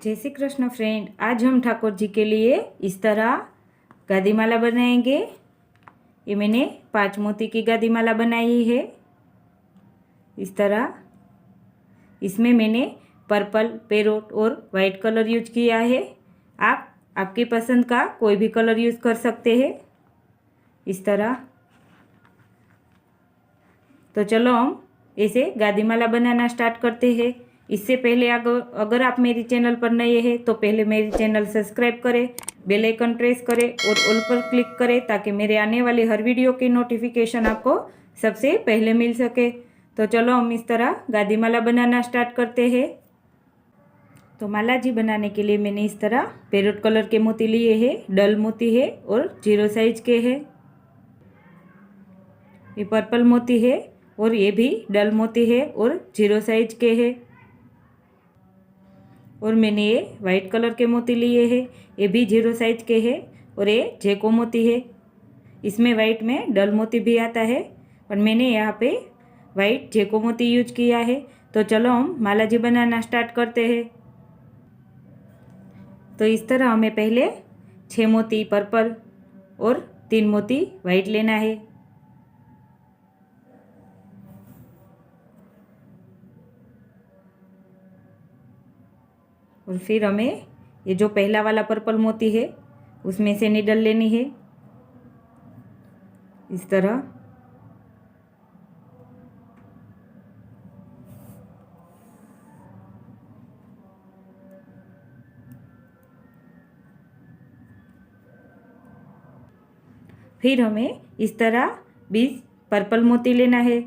जय श्री कृष्ण फ्रेंड। आज हम ठाकुर जी के लिए इस तरह गादी माला बनाएंगे। ये मैंने 5 मोती की गादी माला बनाई है। इस तरह इसमें मैंने पर्पल, पैरोट और वाइट कलर यूज किया है। आप आपकी पसंद का कोई भी कलर यूज कर सकते हैं। इस तरह तो चलो हम ऐसे गादी माला बनाना स्टार्ट करते हैं। इससे पहले अगर आप मेरी चैनल पर नए हैं तो पहले मेरी चैनल सब्सक्राइब करें, बेल आइकन प्रेस करें और ऑल पर क्लिक करें ताकि मेरे आने वाली हर वीडियो की नोटिफिकेशन आपको सबसे पहले मिल सके। तो चलो हम इस तरह गादी माला बनाना स्टार्ट करते हैं। तो माला जी बनाने के लिए मैंने इस तरह पैरोट कलर के मोती लिए हैं। डल मोती है और 0 साइज के हैं। ये पर्पल मोती है और ये भी डल मोती है और 0 साइज के हैं। और मैंने ये वाइट कलर के मोती लिए हैं। ये भी 0 साइज के हैं और ये जेको मोती है। इसमें वाइट में डल मोती भी आता है और मैंने यहाँ पे वाइट जेको मोती यूज किया है। तो चलो हम माला जी बनाना स्टार्ट करते हैं। तो इस तरह हमें पहले 6 मोती पर्पल और 3 मोती वाइट लेना है। और फिर हमें ये जो पहला वाला पर्पल मोती है उसमें से निडल लेनी है। इस तरह फिर हमें इस तरह 20 पर्पल मोती लेना है।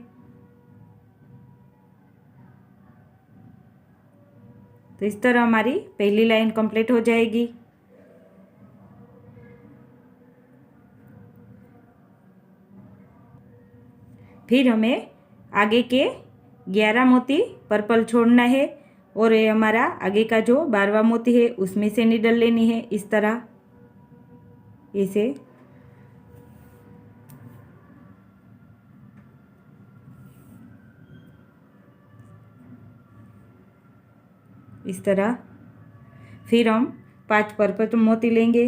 तो इस तरह हमारी पहली लाइन कंप्लीट हो जाएगी। फिर हमें आगे के 11 मोती पर्पल छोड़ना है और ये हमारा आगे का जो 12वां मोती है उसमें से निडल लेनी है। इस तरह ऐसे इस तरह फिर हम 5 पर्पल मोती लेंगे।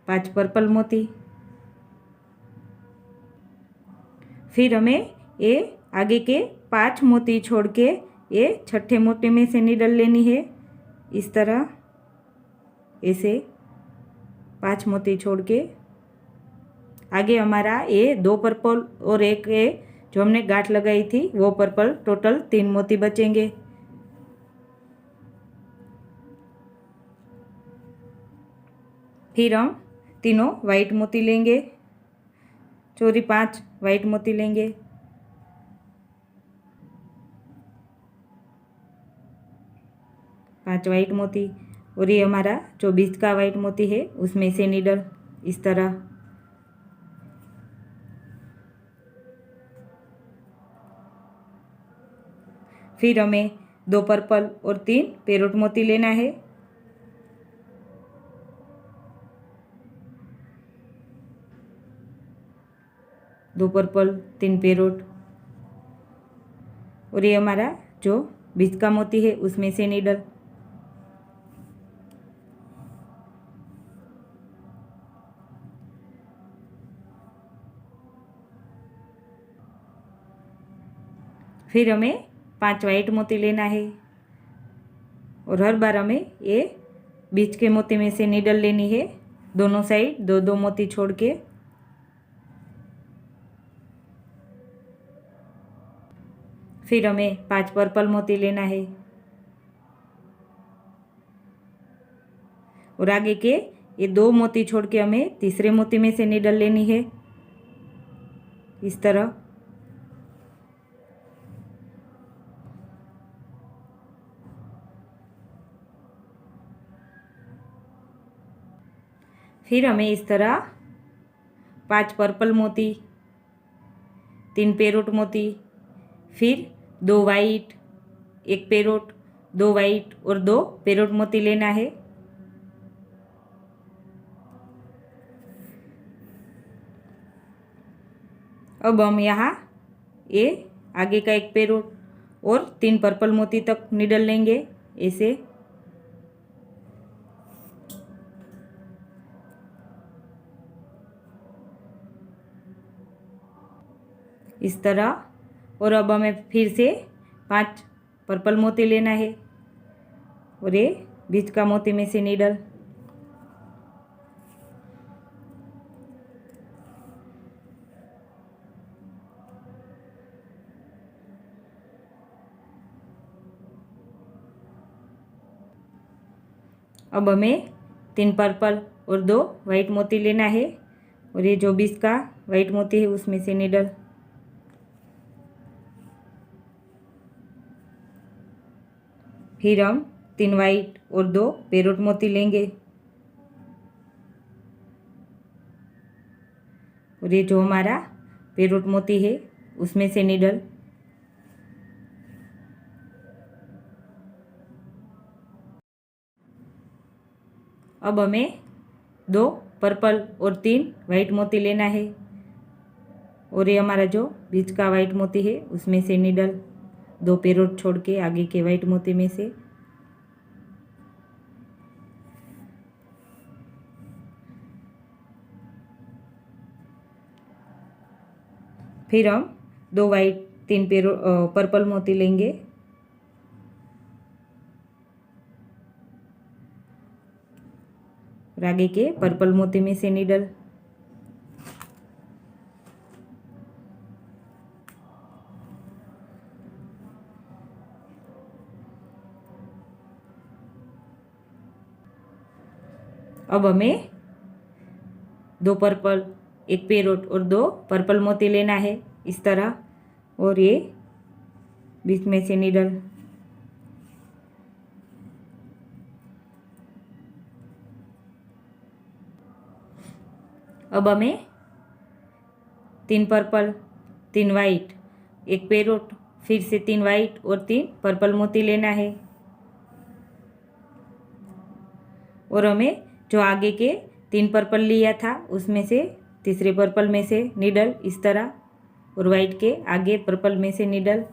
पांच पर्पल मोती। फिर हमें ये आगे के 5 मोती छोड़ के ये छठे मोती में से निडल लेनी है। इस तरह ऐसे 5 मोती छोड़ के आगे हमारा ये 2 पर्पल और एक ये जो हमने गांठ लगाई थी वो पर्पल, टोटल 3 मोती बचेंगे। फिर हम तीनों वाइट मोती लेंगे। चोरी 5 वाइट मोती लेंगे। पांच वाइट मोती और ये हमारा जो 20 का वाइट मोती है उसमें से निडल इस तरह। फिर हमें 2 पर्पल और 3 पैरोट मोती लेना है। दो पर्पल 3 पैरोट और ये हमारा जो 20 का मोती है उसमें से निडल। फिर हमें 5 वाइट मोती लेना है और हर बार हमें ये बीच के मोती में से निडल लेनी है। दोनों साइड 2-2 मोती छोड़ के। फिर हमें 5 पर्पल मोती लेना है और आगे के ये 2 मोती छोड़ के हमें तीसरे मोती में से निडल लेनी है। इस तरह फिर हमें इस तरह 5 पर्पल मोती, 3 पैरोट मोती, फिर 2 वाइट, 1 पैरोट, 2 वाइट और 2 पैरोट मोती लेना है। अब हम यहाँ ये आगे का एक पेरोट और 3 पर्पल मोती तक नीडल लेंगे ऐसे। इस तरह। और अब हमें फिर से 5 पर्पल मोती लेना है और ये बीच का मोती में से नीडल। अब हमें 3 पर्पल और 2 वाइट मोती लेना है और ये जो बीच का वाइट मोती है उसमें से नीडल। फिर हम 3 वाइट और 2 पेरोट मोती लेंगे और ये जो हमारा पेरोट मोती है उसमें से नीडल। अब हमें 2 पर्पल और 3 वाइट मोती लेना है और ये हमारा जो बीच का वाइट मोती है उसमें से नीडल, 2 पेरोट छोड़ के आगे के वाइट मोती में से। फिर हम 2 वाइट 3 पर्पल मोती लेंगे और आगे के पर्पल मोती में से नीडल। अब हमें 2 पर्पल 1 पेरोट और 2 पर्पल मोती लेना है इस तरह और ये बीच में से नीडल। अब हमें 3 पर्पल 3 वाइट 1 पेरोट फिर से 3 वाइट और 3 पर्पल मोती लेना है और हमें जो आगे के 3 पर्पल लिया था उसमें से तीसरे पर्पल में से नीडल इस तरह और वाइट के आगे पर्पल में से नीडल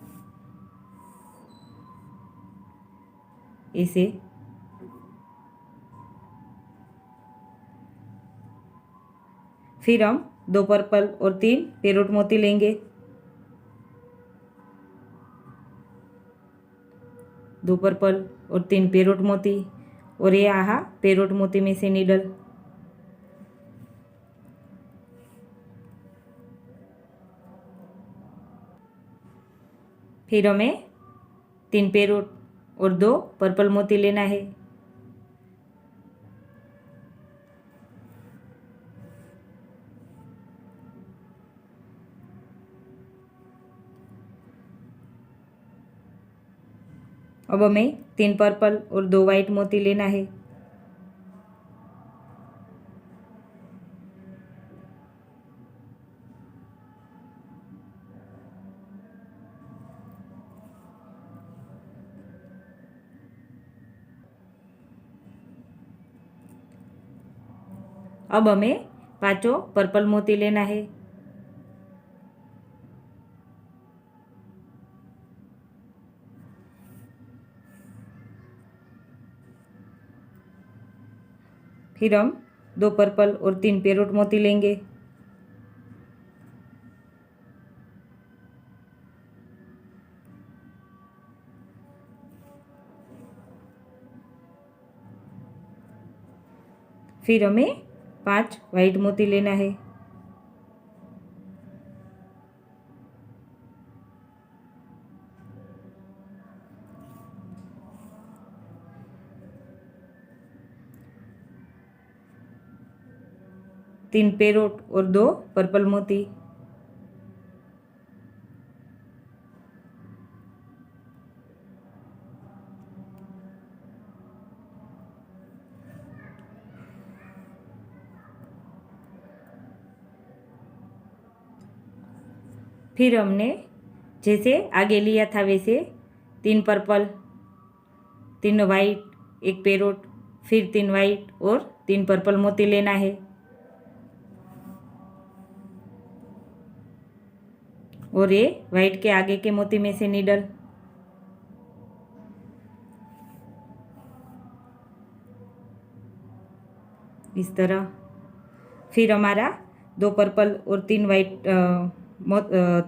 ऐसे। फिर हम 2 पर्पल और 3 पेरोट मोती लेंगे, 2 पर्पल और 3 पेरोट मोती और ये आहा पेरोट मोती में से नीडल। फिर हमें 3 पेरोट और 2 पर्पल मोती लेना है अब हमें 3 पर्पल और 2 वाइट मोती लेना है अब हमें 5 पर्पल मोती लेना है फिर हम 2 पर्पल और 3 पेरोट मोती लेंगे फिर हमें 5 वाइट मोती लेना है तीन पेरोट और 2 पर्पल मोती। फिर हमने जैसे आगे लिया था वैसे 3 पर्पल 3 वाइट 1 पेरोट फिर 3 वाइट और 3 पर्पल मोती लेना है और ये वाइट के आगे के मोती में से नीडल। इस तरह। फिर हमारा 2 पर्पल और 3 वाइट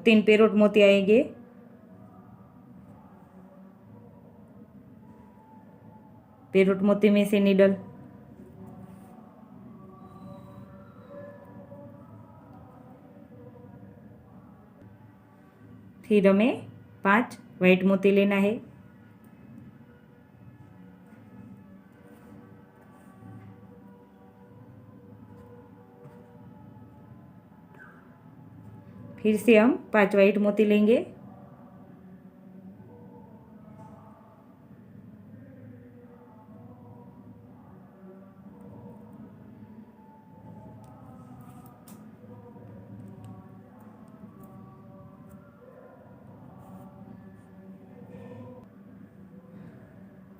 3 पेरोट मोती आएंगे। पेरोट मोती में से नीडल। फिर हमें 5 वाइट मोती लेना है। फिर से हम 5 वाइट मोती लेंगे।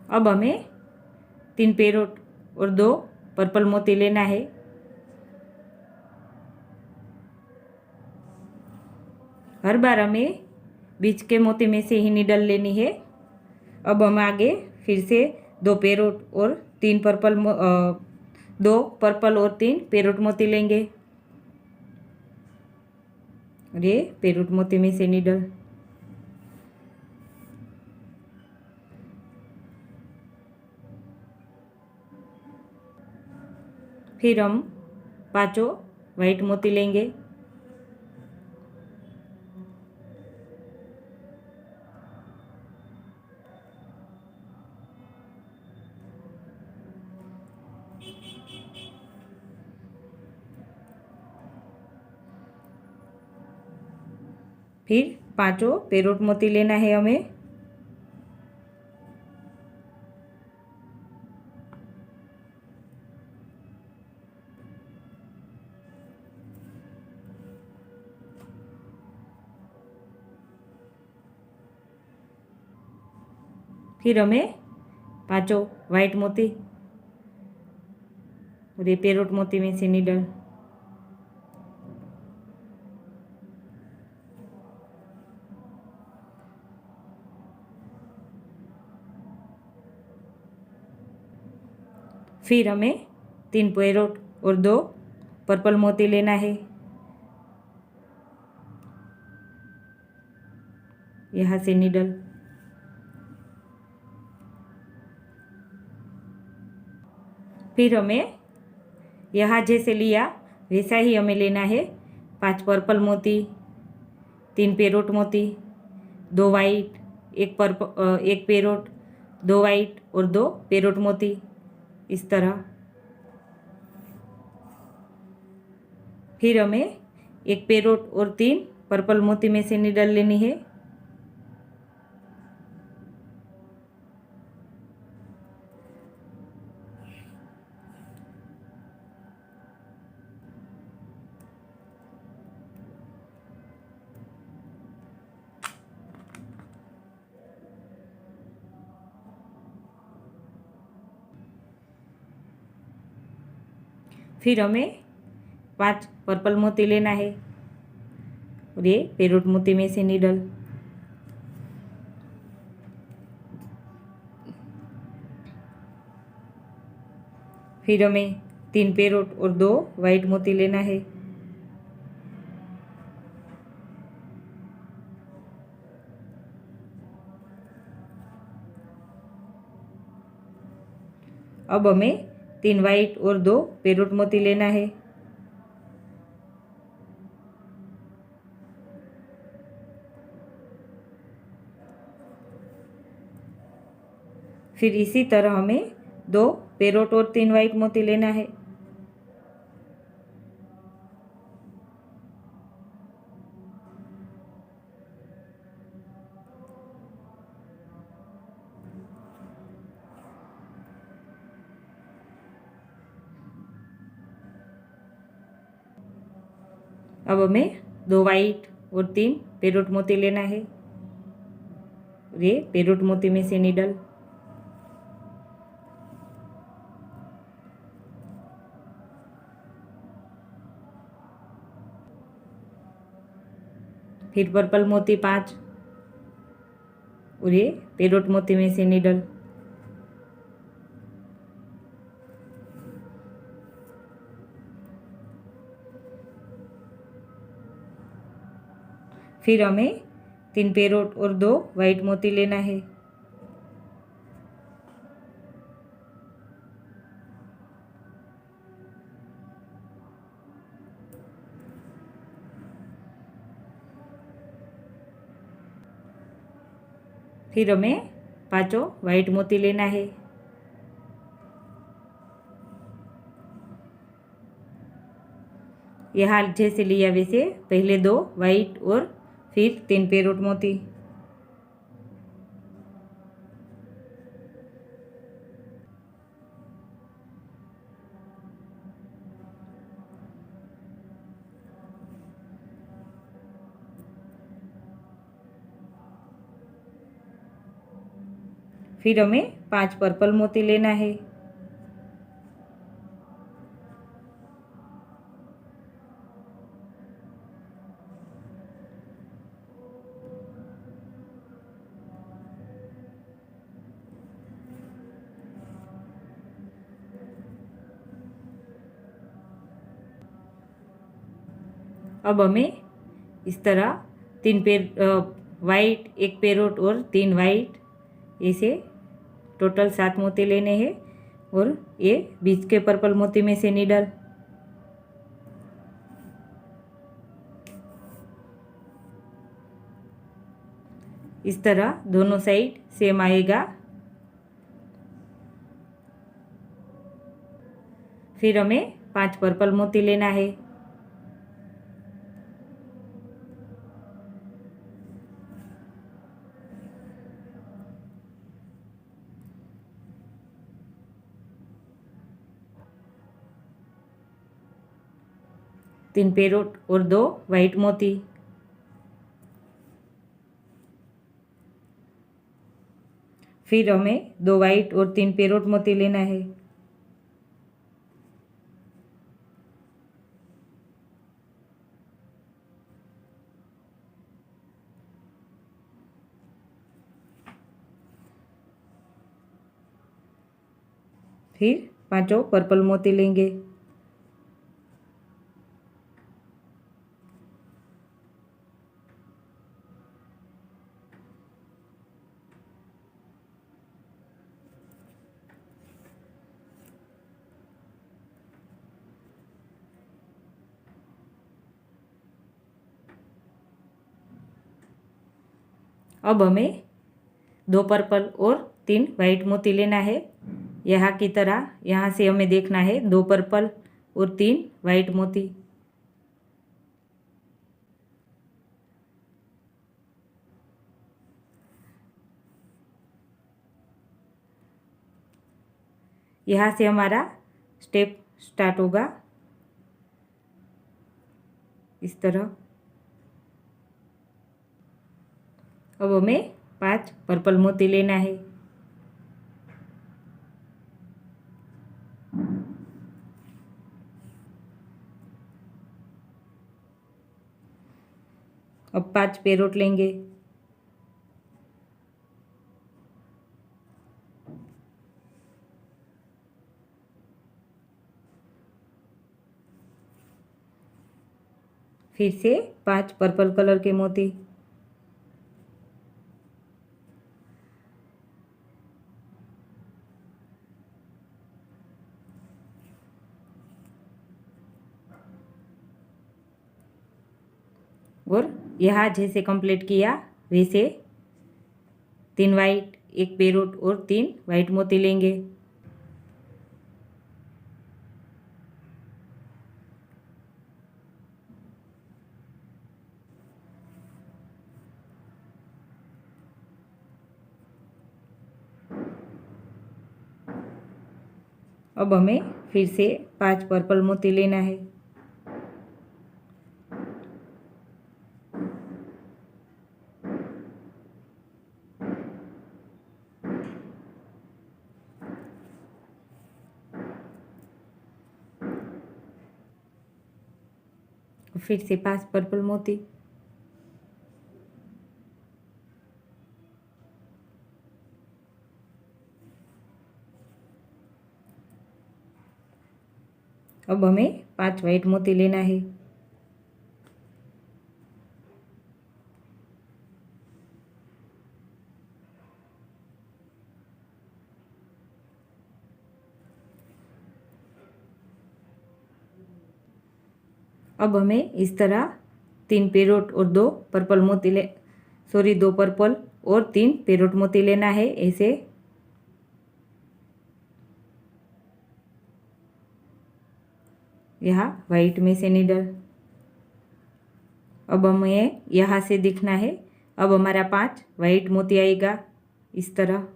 अब हमें 3 पेरोट और 2 पर्पल मोती लेना है। हर बार हमें बीच के मोती में से ही नीडल लेनी है। अब हम आगे फिर से 2 पेरोट और 3 पर्पल 2 पर्पल और 3 पेरोट मोती लेंगे। और ये पेरोट मोती में से नीडल। फिर हम 5 वाइट मोती लेंगे। फिर 5 पेरोट मोती लेना है हमें। फिर हमें 5 वाइट मोती और ये पेरोट मोती में से नीडल। फिर हमें 3 पेरोट और 2 पर्पल मोती लेना है। यहाँ से नीडल। फिर हमें यहाँ जैसे लिया वैसा ही हमें लेना है। 5 पर्पल मोती, 3 पेरोट मोती, 2 वाइट, 1 पेरोट, 2 वाइट और 2 पेरोट मोती। इस तरह। फिर हमें 1 पेरोट और 3 पर्पल मोती में से नीडल लेनी है। फिर हमें 5 पर्पल मोती लेना है और ये पेरोट मोती में से नीडल। फिर हमें 3 पेरोट और 2 वाइट मोती लेना है। अब हमें 3 वाइट और 2 पेरोट मोती लेना है। फिर इसी तरह हमें 2 पेरोट और 3 वाइट मोती लेना है। अब हमें 2 वाइट और 3 पेरोट मोती लेना है। ये पेरोट मोती में से नीडल। फिर पर्पल मोती 5 और ये पेरोट मोती में से नीडल। फिर हमें 3 पेरोट और 2 वाइट मोती लेना है। फिर हमें 5 वाइट मोती लेना है। यहाँ जैसे लिया वैसे पहले 2 वाइट और फिर 3 पेरोट मोती। फिर हमें 5 पर्पल मोती लेना है। अब हमें इस तरह 3 वाइट, 1 पेरोट और 3 वाइट, ऐसे टोटल 7 मोती लेने हैं और ये बीच के पर्पल मोती में से नीडल। इस तरह दोनों साइड सेम आएगा। फिर हमें 5 पर्पल मोती लेना है। तीन पेरोट और 2 वाइट मोती। फिर हमें 2 वाइट और 3 पेरोट मोती लेना है। फिर 5 पर्पल मोती लेंगे। अब हमें 2 पर्पल और 3 वाइट मोती लेना है। यहाँ की तरह यहाँ से हमें देखना है 2 पर्पल और 3 वाइट मोती। यहाँ से हमारा स्टेप स्टार्ट होगा इस तरह। अब हमें 5 पर्पल मोती लेना है। अब 5 पेरोट लेंगे। फिर से 5 पर्पल कलर के मोती। और यहाँ जैसे कंप्लीट किया वैसे 3 वाइट, 1 पेरोट और 3 वाइट मोती लेंगे। अब हमें फिर से 5 पर्पल मोती लेना है। फिर से 5 पर्पल मोती। अब हमें 5 वाइट मोती लेना है। अब हमें इस तरह 3 पेरोट और 2 पर्पल मोती दो पर्पल और 3 पेरोट मोती लेना है। ऐसे यहाँ वाइट में से नीडल। अब हमें यहाँ से दिखना है। अब हमारा 5 वाइट मोती आएगा इस तरह।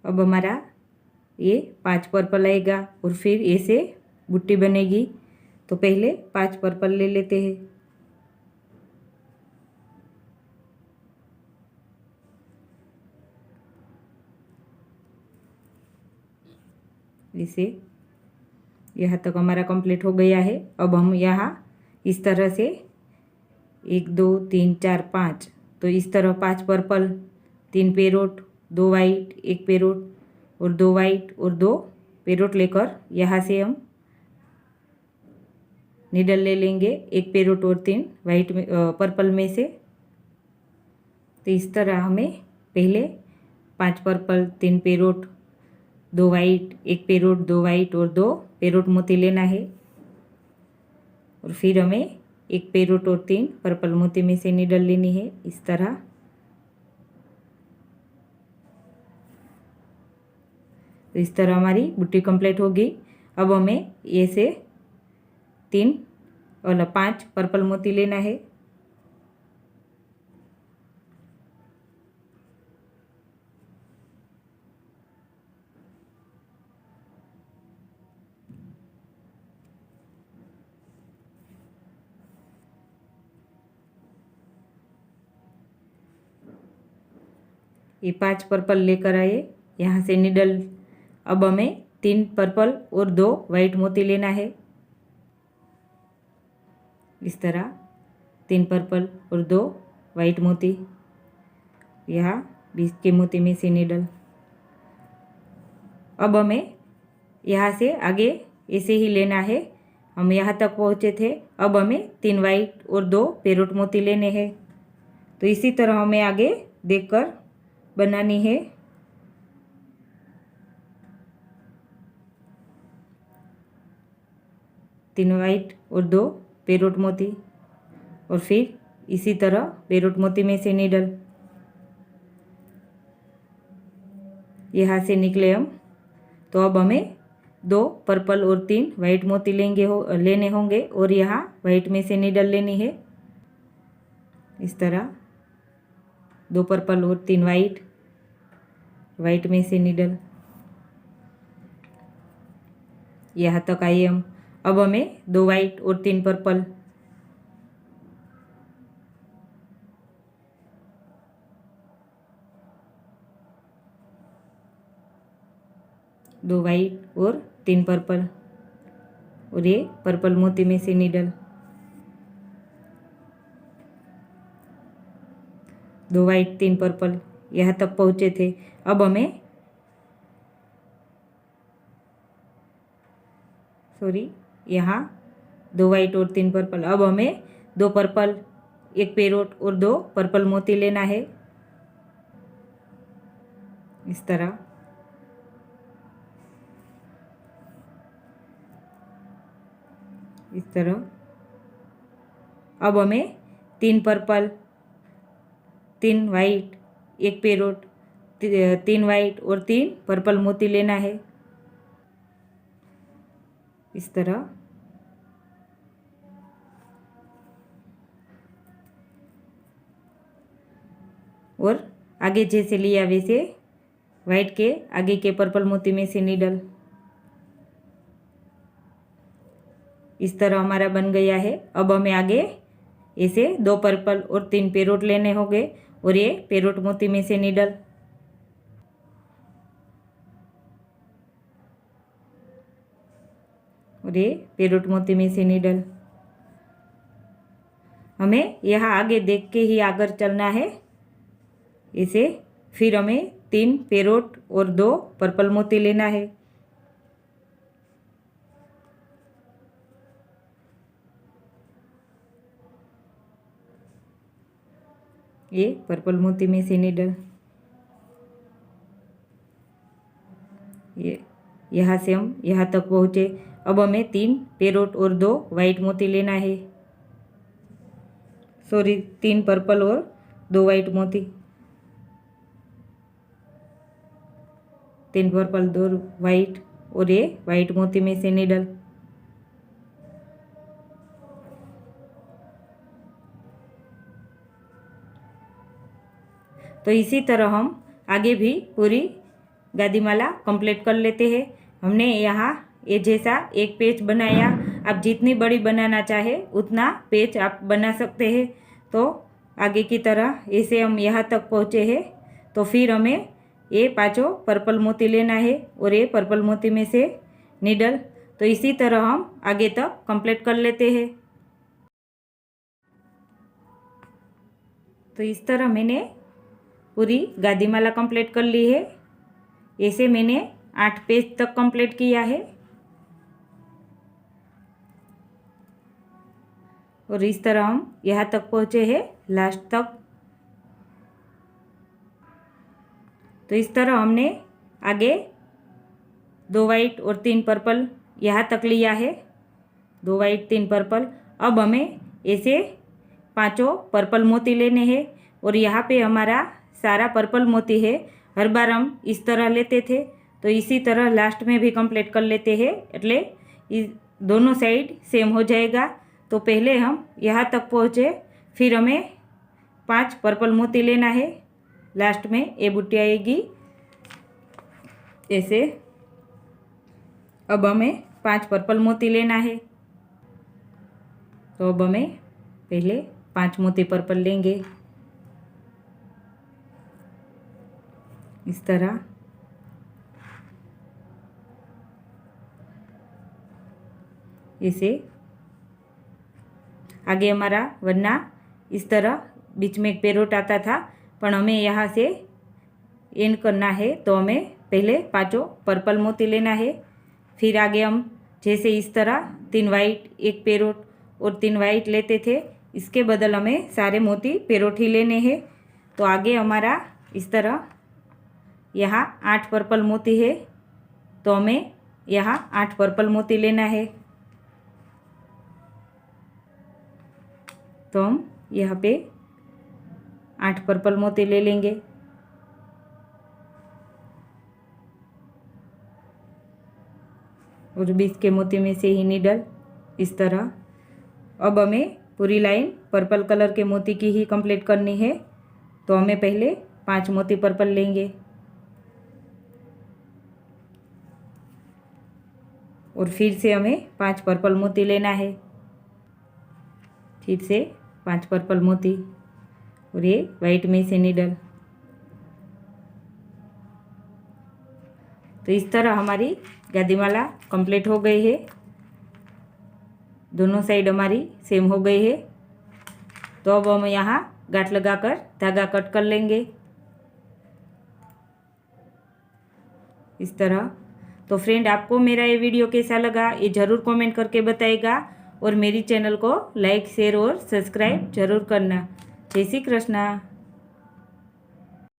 अब हमारा ये 5 पर्पल आएगा और फिर ऐसे बुट्टी बनेगी। तो पहले 5 पर्पल ले लेते हैं। इसे यहाँ तक हमारा कंप्लीट हो गया है। अब हम यहाँ इस तरह से 1 2 3 4 5, तो इस तरह 5 पर्पल, 3 पेरोट, 2 वाइट, 1 पेरोट और 2 वाइट और 2 पेरोट लेकर यहाँ से हम नीडल ले लेंगे 1 पेरोट और 3 वाइट में पर्पल में से। तो इस तरह हमें पहले 5 purple, 3 Perot, 2 white, 1 Perot, 2 white और 2 पेरोट मोती लेना है और फिर हमें 1 पेरोट और 3 पर्पल मोती में से नीडल लेनी है इस तरह। तो इस तरह हमारी बुट्टी कंप्लीट होगी। अब हमें ये से 3 और 5 पर्पल मोती लेना है। ये 5 पर्पल लेकर आए यहाँ से नीडल। अब हमें 3 पर्पल और 2 वाइट मोती लेना है इस तरह। 3 पर्पल और 2 वाइट मोती यहाँ 20 के मोती में से नीडल। अब हमें यहाँ से आगे ऐसे ही लेना है। हम यहाँ तक पहुँचे थे। अब हमें 3 वाइट और 2 पेरोट मोती लेने हैं। तो इसी तरह हमें आगे देखकर बनानी है। तीन वाइट और 2 पेरोट मोती और फिर इसी तरह पेरोट मोती में से नीडल। यहाँ से निकले हम। तो अब हमें 2 पर्पल और 3 वाइट मोती लेने होंगे और यहाँ वाइट में से नीडल लेनी है इस तरह। 2 पर्पल और 3 वाइट में से नीडल। यहाँ तक आए हम। अब हमें 2 वाइट और 3 पर्पल, दो वाइट और 3 पर्पल और ये पर्पल मोती में से नीडल। 2 वाइट 3 पर्पल, यहाँ तक पहुँचे थे। अब हमें यहाँ 2 वाइट और 3 पर्पल। अब हमें 2 पर्पल, 1 पेरोट और 2 पर्पल मोती लेना है इस तरह। इस तरह अब हमें 3 पर्पल, 3 वाइट, 1 पेरोट, 3 वाइट और 3 पर्पल मोती लेना है इस तरह। और आगे जैसे लिया वैसे वाइट के आगे के पर्पल मोती में से नीडल। इस तरह हमारा बन गया है। अब हमें आगे ऐसे 2 पर्पल और 3 पेरोट लेने होंगे और ये पेरोट मोती में से नीडल। और ये पेरोट मोती में से नीडल। हमें यहाँ आगे देख के ही आगे चलना है इसे। फिर हमें 3 पेरोट और 2 पर्पल मोती लेना है। ये पर्पल मोती में से नीडल। ये यहाँ से हम यहाँ तक पहुँचे। अब हमें 3 पेरोट और 2 वाइट मोती लेना है। सॉरी, 3 पर्पल और 2 वाइट मोती। 3 पर्पल 2 वाइट और ये वाइट मोती में से नीडल। तो इसी तरह हम आगे भी पूरी गादीमाला कंप्लीट कर लेते हैं। हमने यहाँ ये जैसा एक पेज बनाया। आप जितनी बड़ी बनाना चाहे उतना पेज आप बना सकते हैं। तो आगे की तरह ऐसे हम यहाँ तक पहुँचे हैं। तो फिर हमें ये 5 पर्पल मोती लेना है और ये पर्पल मोती में से नीडल। तो इसी तरह हम आगे तक कंप्लीट कर लेते हैं। तो इस तरह मैंने पूरी गादीमाला कंप्लीट कर ली है। ऐसे मैंने 8 पेज तक कंप्लीट किया है। और इस तरह हम यहाँ तक पहुँचे हैं लास्ट तक। तो इस तरह हमने आगे 2 वाइट और 3 पर्पल यहाँ तक लिया है। 2 वाइट 3 पर्पल। अब हमें ऐसे 5 पर्पल मोती लेने हैं। और यहाँ पे हमारा सारा पर्पल मोती है। हर बार हम इस तरह लेते थे, तो इसी तरह लास्ट में भी कंप्लीट कर लेते हैं। એટલે दोनों साइड सेम हो जाएगा। तो पहले हम यहाँ तक पहुँचे, फिर हमें 5 पर्पल मोती लेना है। लास्ट में ये बूटी आएगी ऐसे। अब हमें 5 पर्पल मोती लेना है। तो अब हमें पहले 5 मोती पर्पल लेंगे इस तरह। इसे आगे हमारा वरना इस तरह बीच में एक पेरोट आता था, पर हमें यहाँ से एंड करना है। तो हमें पहले 5 पर्पल मोती लेना है। फिर आगे हम जैसे इस तरह 3 वाइट 1 पेरोट और 3 वाइट लेते थे, इसके बदल हमें सारे मोती पेरोट ही लेने हैं। तो आगे हमारा इस तरह यहाँ 8 पर्पल मोती है। तो हमें यहाँ 8 पर्पल मोती लेना है। तो हम यहाँ पे 8 पर्पल मोती ले लेंगे। और 20 के मोती में से ही नीडल इस तरह। अब हमें पूरी लाइन पर्पल कलर के मोती की ही कंप्लीट करनी है। तो हमें पहले 5 मोती पर्पल लेंगे और फिर से हमें 5 पर्पल मोती लेना है। फिर से 5 पर्पल मोती और ये वाइट में से नीडल। तो इस तरह हमारी गादीमाला कंप्लीट हो गई है। दोनों साइड हमारी सेम हो गई है। तो अब हम यहाँ गांठ लगाकर धागा कट कर लेंगे इस तरह। तो फ्रेंड, आपको मेरा ये वीडियो कैसा लगा ये ज़रूर कमेंट करके बताइएगा। और मेरी चैनल को लाइक शेयर और सब्सक्राइब ज़रूर करना। जय श्री कृष्णा।